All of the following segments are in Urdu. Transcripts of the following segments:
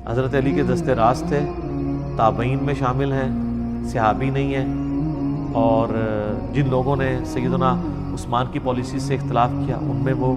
حضرت علی کے دستے راست تھے، تابعین میں شامل ہیں، صحابی نہیں ہیں، اور جن لوگوں نے سیدنا عثمان کی پالیسی سے اختلاف کیا ان میں وہ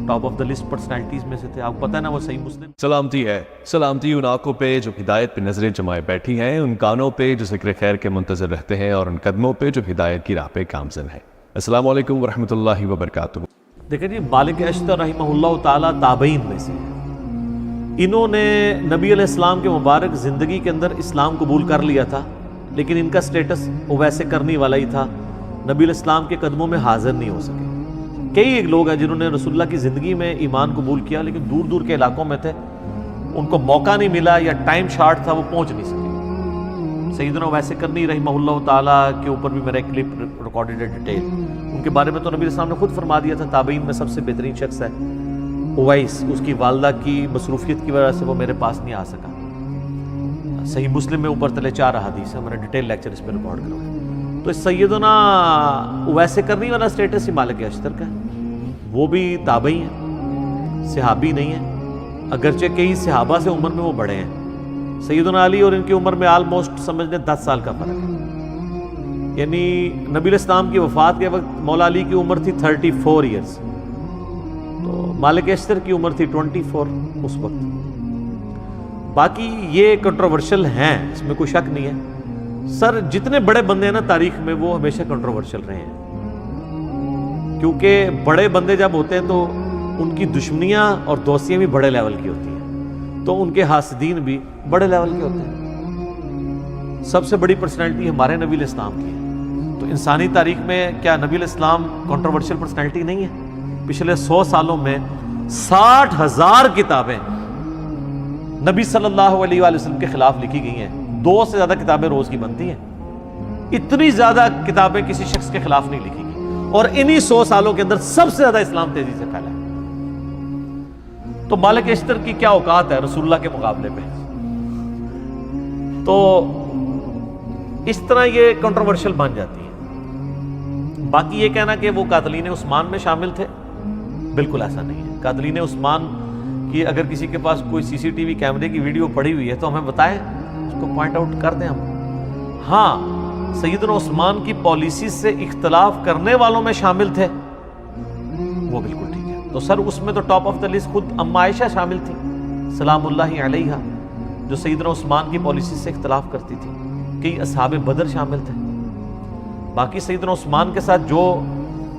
top of the list personalities میں سے تھے۔ آپ کو پتہ ہے نا وہ صحیح مسلم۔ سلامتی ہے، سلامتی ان آنکھوں پہ جو ہدایت پہ نظریں جمائے بیٹھی ہیں، ان کانوں پہ جو ذکر خیر کے منتظر رہتے ہیں، اور ان قدموں پہ جو ہدایت کی راہ پہ گامزن ہیں۔ السلام علیکم ورحمۃ اللہ وبرکاتہ۔ دیکھیں جی، مالک اشتر رحمہ اللہ تعالیٰ تابعین میں سے ہیں۔ انہوں نے نبی علیہ السلام کے مبارک زندگی کے اندر اسلام قبول کر لیا تھا، لیکن ان کا سٹیٹس وہ ویسے کرنے والا ہی تھا، نبی علیہ السلام کے قدموں میں حاضر نہیں ہو سکے۔ کئی ایک لوگ ہیں جنہوں نے رسول اللہ کی زندگی میں ایمان قبول کیا، لیکن دور دور کے علاقوں میں تھے، ان کو موقع نہیں ملا یا ٹائم شارٹ تھا، وہ پہنچ نہیں سکے۔ سیدنا ویسے کرنی رحمہ اللہ تعالیٰ کے اوپر بھی میرا ایک کلپ ریکارڈڈ ہے ڈیٹیل۔ ان کے بارے میں تو نبی علیہ السلام نے خود فرما دیا تھا تابعین میں سب سے بہترین شخص ہے اویس، اس کی والدہ کی مصروفیت کی وجہ سے وہ میرے پاس نہیں آ سکا۔ صحیح مسلم میں اوپر تلے 4 احادیث ہیں، میں نے ڈیٹیل لیکچر اس پہ ریکارڈ کروایا۔ تو سیدنا ویسے کرنی والا سٹیٹس ہی مالک اشتر کا ہے، وہ بھی تابعی ہیں، صحابی نہیں ہیں، اگرچہ کئی صحابہ سے عمر میں وہ بڑے ہیں۔ سیدنا علی اور ان کی عمر میں آلموسٹ سمجھ لیں 10 سال کا فرق ہے، یعنی نبی علیہ السلام کی وفات کے وقت مولا علی کی عمر تھی 34 ایئرز، تو مالک اشتر کی عمر تھی 24 اس وقت۔ باقی یہ کنٹروورشل ہیں، اس میں کوئی شک نہیں ہے۔ سر جتنے بڑے بندے ہیں نا تاریخ میں، وہ ہمیشہ کنٹروورشل رہے ہیں، کیونکہ بڑے بندے جب ہوتے ہیں تو ان کی دشمنیاں اور دوستیاں بھی بڑے لیول کی ہوتی ہیں، تو ان کے حاسدین بھی بڑے لیول کے ہوتے ہیں۔ سب سے بڑی پرسنالٹی ہمارے نبی علیہ السلام کی ہے، تو انسانی تاریخ میں کیا نبی علیہ السلام کنٹروورشل پرسنالٹی نہیں ہے؟ پچھلے 100 سالوں میں 60,000 کتابیں نبی صلی اللہ علیہ وآلہ وسلم کے خلاف لکھی گئی ہیں، 2 سے زیادہ کتابیں روز کی بنتی ہیں، اتنی زیادہ کتابیں کسی شخص کے خلاف نہیں لکھی گئی، اور انہی 100 سالوں کے اندر سب سے زیادہ اسلام تیزی سے پھیلا ہے۔ تو مالک اشتر کی کیا اوقات ہے رسول اللہ کے مقابلے پہ؟ تو اس طرح یہ کنٹروورشل بن جاتی ہے۔ باقی یہ کہنا کہ وہ قاتلین عثمان میں شامل تھے، بالکل ایسا نہیں ہے۔ قاتلین عثمان کی اگر کسی کے پاس کوئی سی سی ٹی وی کیمرے کی ویڈیو پڑی ہوئی ہے تو ہمیں بتائیں، اس کو پوائنٹ آؤٹ کر دیں ہم۔ ہاں، سیدنا عثمان کی پالیسی سے اختلاف کرنے والوں میں شامل تھے، وہ بالکل ٹھیک ہے۔ تو سر اس میں تو ٹاپ آف دا لسٹ خود ام عائشہ شامل تھی سلام اللہ علیہا، جو سیدنا عثمان کی پالیسی سے اختلاف کرتی تھی۔ کئی اصحاب بدر شامل تھے۔ باقی سیدنا عثمان کے ساتھ جو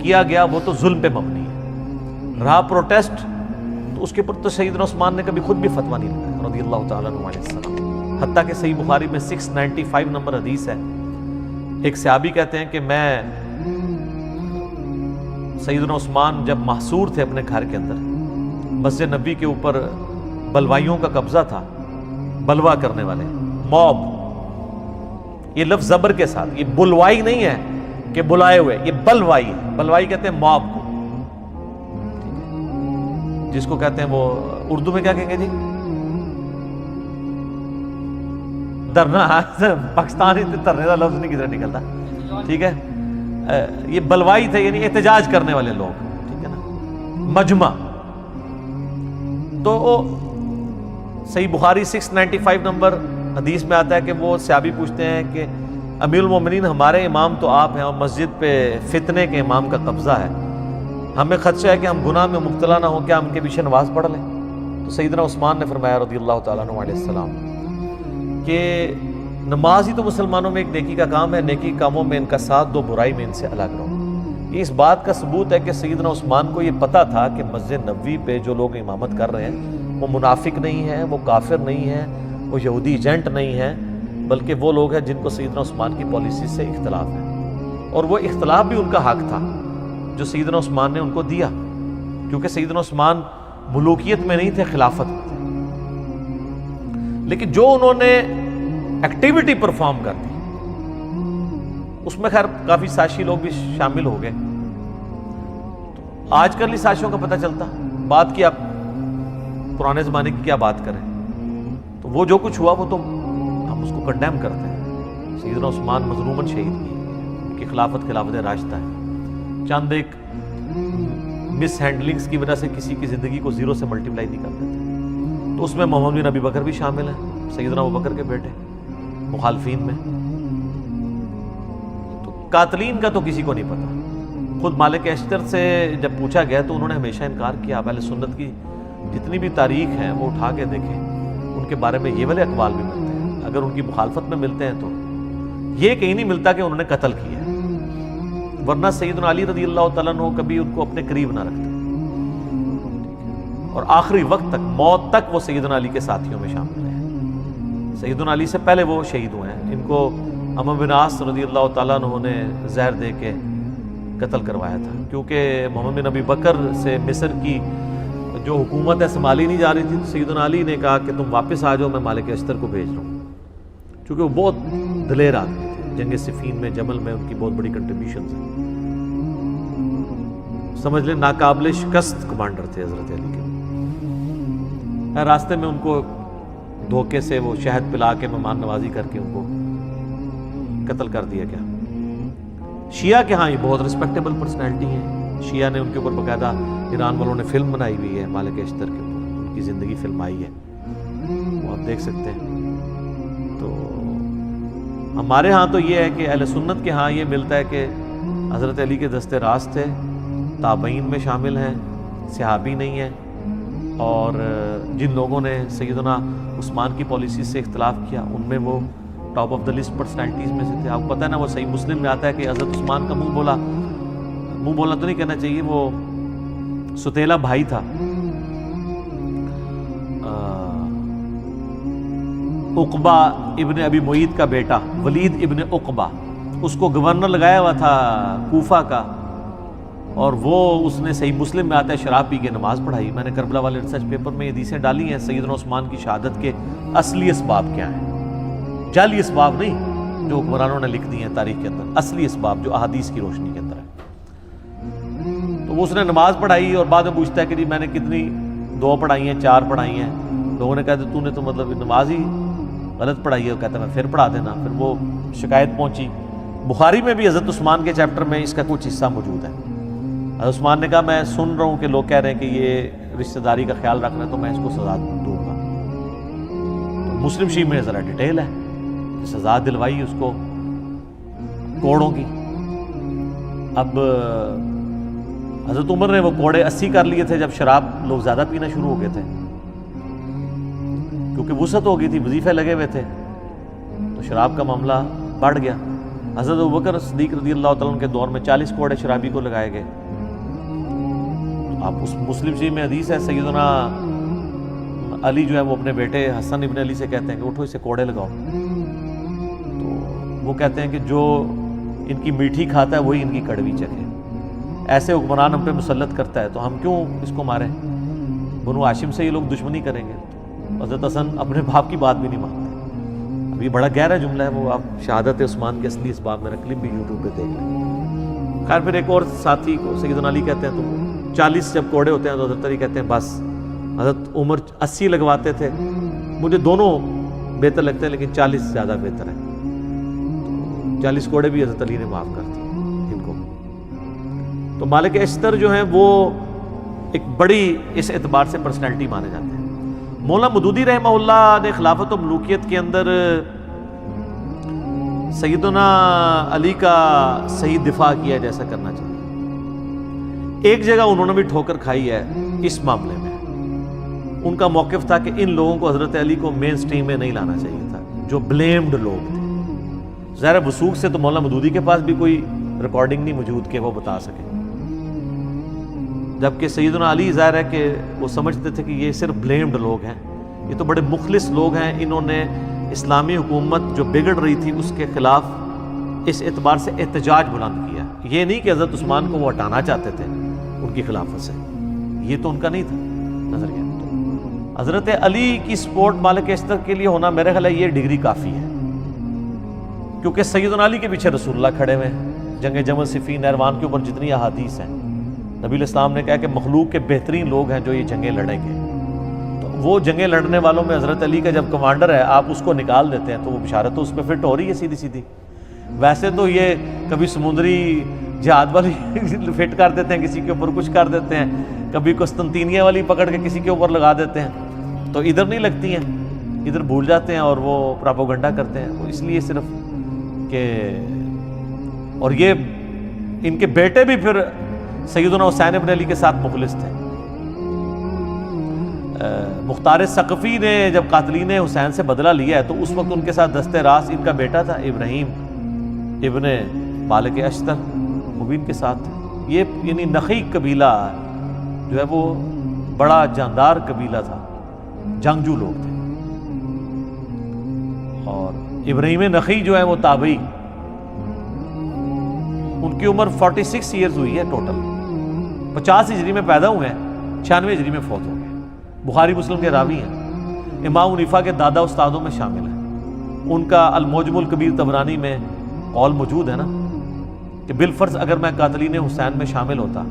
کیا گیا وہ تو ظلم پہ مبنی ہے۔ رہا پروٹیسٹ، تو اس کے اوپر تو سیدنا عثمان نے کبھی خود بھی فتویٰ نہیں لگایا رضی اللہ تعالیٰ عنہ علیہ السلام۔ حتیٰ کہ صحیح بخاری میں 695 نمبر حدیث ہے، ایک صحابی کہتے ہیں کہ میں سیدنا عثمان جب محصور تھے اپنے گھر کے اندر، مسجد نبی کے اوپر بلوائیوں کا قبضہ تھا، بلوا کرنے والے، موب، یہ لفظ زبر کے ساتھ، یہ بلوائی نہیں ہے کہ بلائے ہوئے، یہ بلوائی ہے۔ بلوائی کہتے ہیں موب کو، جس کو کہتے ہیں وہ اردو میں کیا کہیں گے جی؟ دھرنا۔ پاکستانی دھرنے کا لفظ نہیں کدھر نکلتا، ٹھیک ہے؟ یہ بلوائی تھے، یعنی احتجاج کرنے والے لوگ، ٹھیک ہے نا، مجمع۔ تو صحیح بخاری 695 نمبر حدیث میں آتا ہے کہ وہ صحابی پوچھتے ہیں کہ امیر المومنین، ہمارے امام تو آپ ہیں اور مسجد پہ فتنے کے امام کا قبضہ ہے، ہمیں خدشہ ہے کہ ہم گناہ میں مبتلا نہ ہوں، کیا ہم ان کے پیچھے نماز پڑھ لیں؟ تو سیدنا عثمان نے فرمایا رضی اللہ تعالیٰ عنہ علیہ السلام کہ نماز ہی تو مسلمانوں میں ایک نیکی کا کام ہے، نیکی کاموں میں ان کا ساتھ دو، برائی میں ان سے الگ رہو۔ یہ اس بات کا ثبوت ہے کہ سیدنا عثمان کو یہ پتہ تھا کہ مسجد نبوی پہ جو لوگ امامت کر رہے ہیں وہ منافق نہیں ہیں، وہ کافر نہیں ہیں، وہ یہودی ایجنٹ نہیں ہیں، بلکہ وہ لوگ ہیں جن کو سیدنا عثمان کی پالیسی سے اختلاف ہے، اور وہ اختلاف بھی ان کا حق تھا جو سیدنا عثمان نے ان کو دیا، کیونکہ سیدنا عثمان ملوکیت میں نہیں تھے، خلافت میں تھے۔ لیکن جو انہوں نے ایکٹیویٹی پرفارم کر دی اس میں خیر کافی سازشی لوگ بھی شامل ہو گئے۔ آج کل ہی سازشوں کا پتہ چلتا، بات کی آپ پرانے زمانے کی کیا بات کریں، تو وہ جو کچھ ہوا وہ تو ہم اس کو کنڈیم کرتے ہیں۔ سیدنا عثمان مظلوماً شہید ہوئے، ان کی خلافت خلافت راشدہ ہے، چند ایک مس ہینڈلنگز کی وجہ سے کسی کی زندگی کو زیرو سے ملٹیپلائی نہیں کر دیتے۔ تو اس میں محمد بن ابی بکر بھی شامل ہیں، سیدنا ابو بکر کے بیٹے مخالفین میں۔ تو قاتلین کا تو کسی کو نہیں پتا۔ خود مالک اشتر سے جب پوچھا گیا تو انہوں نے ہمیشہ انکار کیا۔ آپ اہل سنت کی جتنی بھی تاریخ ہیں وہ اٹھا کے دیکھیں، ان کے بارے میں یہ والے اقوال بھی ملتے ہیں، اگر ان کی مخالفت میں ملتے ہیں تو یہ کہیں نہیں ملتا کہ انہوں نے قتل کیا ہے، ورنہ سیدنا علی رضی اللہ تعالیٰ عنہ کبھی ان کو اپنے قریب نہ رکھتے، اور آخری وقت تک، موت تک وہ سیدنا علی کے ساتھیوں میں شامل رہے۔ سیدنا علی سے پہلے وہ شہید ہوئے ہیں، ان کو عمرو بن عاص رضی اللہ تعالیٰ عنہ نے زہر دے کے قتل کروایا تھا، کیونکہ محمد بن ابی بکر سے مصر کی جو حکومت ہے سنبھالی نہیں جا رہی تھی، تو سیدنا علی نے کہا کہ تم واپس آ جاؤ، میں مالک اشتر کو بھیج رہا ہوں، کیونکہ وہ بہت دلیر آدمی تھے، جنگ صفین میں، جمل میں ان کی بہت بڑی کنٹریبیوشنز ہیں، سمجھ لیں ناقابل شکست کمانڈر تھے حضرت علی کے۔ راستے میں ان کو دھوکے سے وہ شہد پلا کے مہمان نوازی کر کے ان کو قتل کر دیا گیا۔ شیعہ کے ہاں یہ بہت رسپیکٹیبل پرسنالٹی ہیں، شیعہ نے ان کے اوپر باقاعدہ ایران والوں نے فلم بنائی ہوئی ہے مالک اشتر کے اوپر، ان کی زندگی فلم آئی ہے، وہ آپ دیکھ سکتے ہیں۔ تو ہمارے ہاں تو یہ ہے کہ اہل سنت کے ہاں یہ ملتا ہے کہ حضرت علی کے دستے راست تھے، تابعین میں شامل ہیں، صحابی نہیں ہیں، اور جن لوگوں نے سیدنا عثمان کی پالیسی سے اختلاف کیا ان میں وہ top of the list personalities میں سے تھے۔ آپ کو پتہ ہے نا، وہ صحیح مسلم میں آتا ہے کہ حضرت عثمان کا منہ بولا تو نہیں کہنا چاہیے، وہ ستیلا بھائی تھا عقبہ ابن ابی معیط کا بیٹا ولید ابن عقبہ، اس کو گورنر لگایا ہوا تھا کوفہ کا، اور وہ اس نے صحیح مسلم میں آتا ہے شراب پی کے نماز پڑھائی۔ میں نے کربلا والے ریسرچ پیپر میں یہ حدیثیں ڈالی ہیں، سیدنا عثمان کی شہادت کے اصلی اسباب کیا ہیں، جعلی اسباب نہیں جو حکمرانوں نے لکھ دی ہیں تاریخ کے اندر، اصلی اسباب جو احادیث کی روشنی کے اندر ہے۔ تو اس نے نماز پڑھائی اور بعد میں پوچھتا ہے کہ جی میں نے کتنی 2 پڑھائی ہیں 4 پڑھائی ہیں، لوگوں نے کہا تو نے تو مطلب نماز ہی غلط پڑھائی ہے، وہ کہتا ہے میں پھر پڑھا دینا۔ پھر وہ شکایت پہنچی، بخاری میں بھی حضرت عثمان کے چیپٹر میں اس کا کچھ حصہ موجود ہے۔ حضرت عثمان نے کہا میں سن رہا ہوں کہ لوگ کہہ رہے ہیں کہ یہ رشتہ داری کا خیال رکھ رہے ہیں تو میں اس کو سزا دوں گا۔ تو مسلم شریف میں ذرا ڈیٹیل ہے کہ سزا دلوائی اس کو کوڑوں کی۔ اب حضرت عمر نے وہ کوڑے 80 کر لیے تھے جب شراب لوگ زیادہ پینا شروع ہو گئے تھے، کیونکہ وسعت ہو گئی تھی، وظیفے لگے ہوئے تھے، تو شراب کا معاملہ بڑھ گیا۔ حضرت ابوبکر صدیق رضی اللہ تعالیٰ عنہ کے دور میں 40 کوڑے شرابی کو لگائے گئے۔ آپ اس مسلم شریف میں حدیث ہے، سیدنا علی جو ہے وہ اپنے بیٹے حسن ابن علی سے کہتے ہیں کہ اٹھو اسے کوڑے لگاؤ، تو وہ کہتے ہیں کہ جو ان کی میٹھی کھاتا ہے وہی ان کی کڑوی چکھے، ایسے حکمران ہم پہ مسلط کرتا ہے تو ہم کیوں اس کو ماریں، بنو ہاشم سے یہ لوگ دشمنی کریں گے۔ حضرت حسن اپنے باپ کی بات بھی نہیں مانتے۔ اب یہ بڑا گہرا جملہ ہے، وہ آپ شہادت عثمان کے اصلی اسباب میرا کلپ بھی یوٹیوب پہ دیکھ لیں۔ خیر پھر ایک اور ساتھی کو سیدنا علی کہتے ہیں، تو 40 جب کوڑے ہوتے ہیں تو حضرت علی کہتے ہیں بس، حضرت عمر 80 لگواتے تھے، مجھے دونوں بہتر لگتے ہیں لیکن 40 زیادہ بہتر ہے۔ 40 کوڑے بھی حضرت علی نے معاف کر دیے ان کو۔ تو مالک اشتر جو ہیں وہ ایک بڑی اس اعتبار سے پرسنالٹی مانے جاتے ہیں۔ مولانا مودودی رحمہ اللہ نے خلافت و ملوکیت کے اندر سیدنا علی کا صحیح دفاع کیا جیسا کرنا چاہیے۔ ایک جگہ انہوں نے بھی ٹھوکر کھائی ہے اس معاملے میں، ان کا موقف تھا کہ ان لوگوں کو حضرت علی کو مین سٹریم میں نہیں لانا چاہیے تھا، جو بلیمڈ لوگ تھے۔ ظاہر وثوق سے تو مولانا مودودی کے پاس بھی کوئی ریکارڈنگ نہیں موجود کہ وہ بتا سکے، جبکہ سیدنا علی ظاہر ہے کہ وہ سمجھتے تھے کہ یہ صرف بلیمڈ لوگ ہیں، یہ تو بڑے مخلص لوگ ہیں، انہوں نے اسلامی حکومت جو بگڑ رہی تھی اس کے خلاف اس اعتبار سے احتجاج بلند کیا۔ یہ نہیں کہ حضرت عثمان کو وہ ہٹانا چاہتے تھے ان کی خلافت سے، یہ تو ان کا نہیں تھا نظریہ۔ تو حضرت علی کی سپورٹ مالک اشتر کے لیے ہونا میرے خیال ہے یہ ڈگری کافی ہے، کیونکہ سیدنا علی کے پیچھے رسول اللہ کھڑے ہوئے ہیں۔ جنگ جمل صفین نہروان کے اوپر جتنی احادیث ہیں، نبی الاسلام نے کہا کہ مخلوق کے بہترین لوگ ہیں جو یہ جنگیں لڑیں گے، تو وہ جنگیں لڑنے والوں میں حضرت علی کا جب کمانڈر ہے آپ اس کو نکال دیتے ہیں تو وہ بشارت تو اس پہ فٹ ہو رہی ہے سیدھی سیدھی۔ ویسے تو یہ کبھی سمندری جہاد والی فٹ کر دیتے ہیں، کسی کے اوپر کچھ کر دیتے ہیں، کبھی قسطنطینیہ والی پکڑ کے کسی کے اوپر لگا دیتے ہیں، تو ادھر نہیں لگتی ہیں، ادھر بھول جاتے ہیں اور وہ پراپوگنڈا کرتے ہیں، وہ اس لیے صرف کہ اور یہ ان کے بیٹے بھی پھر سیدنا حسین ابن علی کے ساتھ مخلص تھے۔ مختار ثقفی نے جب قاتلین حسین سے بدلہ لیا ہے تو اس وقت ان کے ساتھ دست راست ان کا بیٹا تھا ابراہیم ابن مالک اشتر، وہ بھی ان کے ساتھ تھے۔ یہ یعنی نخی قبیلہ جو ہے وہ بڑا جاندار قبیلہ تھا، جنگجو لوگ تھے۔ اور ابراہیم نخی جو ہے وہ تابعی، ان کی عمر 46 ایئرز ہوئی ہے ٹوٹل، 50 ہجری میں پیدا ہوئے ہیں، 96 ہجری میں فوت ہو گئے، بخاری مسلم کے راوی ہیں، امام حنیفہ کے دادا استادوں میں شامل ہیں۔ ان کا المعجم الکبیر طبرانی میں قول موجود ہے نا کہ بالفرض اگر میں قاتلین حسین میں شامل ہوتا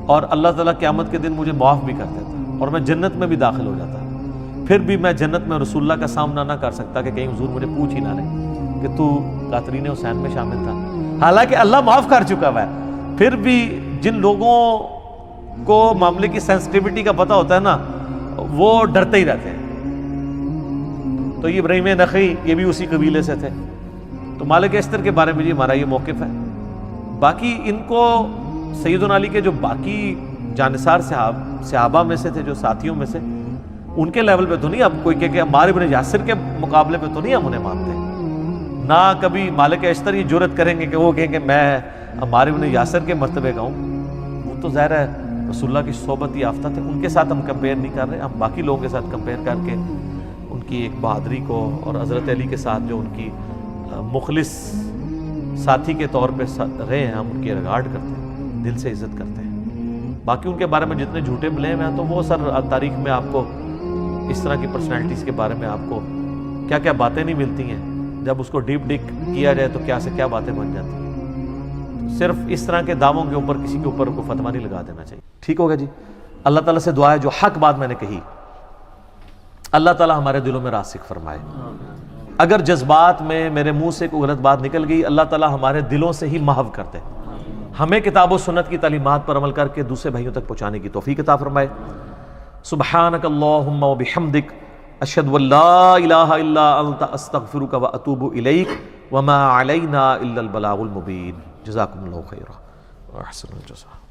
اور اللہ تعالیٰ قیامت کے دن مجھے معاف بھی کر دیتا اور میں جنت میں بھی داخل ہو جاتا، پھر بھی میں جنت میں رسول اللہ کا سامنا نہ کر سکتا کہ کہیں حضور مجھے پوچھ ہی نہ لیں کہ تو قاتلین حسین میں شامل تھا، حالانکہ اللہ معاف کر چکا ہوا ہے۔ پھر بھی جن لوگوں کو معاملے کی سینسٹیوٹی کا پتہ ہوتا ہے نا، وہ ڈرتے ہی رہتے ہیں۔ تو یہ ابراہیم نخعی یہ بھی اسی قبیلے سے تھے۔ تو مالک اشتر کے بارے میں یہ ہمارا یہ موقف ہے۔ باقی ان کو سیدنا علی کے جو باقی جانثار صحابہ میں سے تھے، جو ساتھیوں میں سے، ان کے لیول پہ تو نہیں اب کوئی کہ عمار ابن یاسر کے مقابلے پہ تو نہیں ہم انہیں مانتے، نہ کبھی مالک اشتر یہ جرت کریں گے کہ وہ کہیں کہ میں عمار ابن یاسر کے مرتبے کا ہوں۔ وہ تو ظاہر ہے رسول اللہ کی صحبت یافتہ تھے، ان کے ساتھ ہم کمپیئر نہیں کر رہے، ہم باقی لوگوں کے ساتھ کمپیئر کر کے ان کی ایک بہادری کو اور حضرت علی کے ساتھ جو ان کی مخلص ساتھی کے طور پہ رہے ہیں، ہم ان کی ریگارڈ کرتے ہیں، دل سے عزت کرتے ہیں۔ باقی ان کے بارے میں جتنے جھوٹے ملے ہیں تو وہ سر تاریخ میں آپ کو اس طرح کی پرسنالٹیز کے بارے میں آپ کو کیا کیا باتیں نہیں ملتی ہیں، جب اس کو ڈیپ ڈک کیا جائے تو کیا سے کیا باتیں بن جاتی ہیں۔ صرف اس طرح کے دعووں کے اوپر کسی کے اوپر کوئی فتویٰ نہیں لگا دینا چاہیے۔ ٹھیک ہوگا جی؟ اللہ تعالیٰ سے دعا ہے جو حق بات میں نے کہی اللہ تعالیٰ ہمارے دلوں میں راسخ فرمائے، اگر جذبات میں میرے منہ سے کوئی غلط بات نکل گئی اللہ تعالیٰ ہمارے دلوں سے ہی محو کر دے، ہمیں کتاب و سنت کی تعلیمات پر عمل کر کے دوسرے بھائیوں تک پہنچانے کی توفیق عطا فرمائے۔ سبحانک اللہم و بحمدک، اشہد ان لا الہ الا انت، استغفرک و اتوب الیک، وما علینا الا البلاغ المبین۔ جزاکم اللہ خیرا و احسن الجزاء۔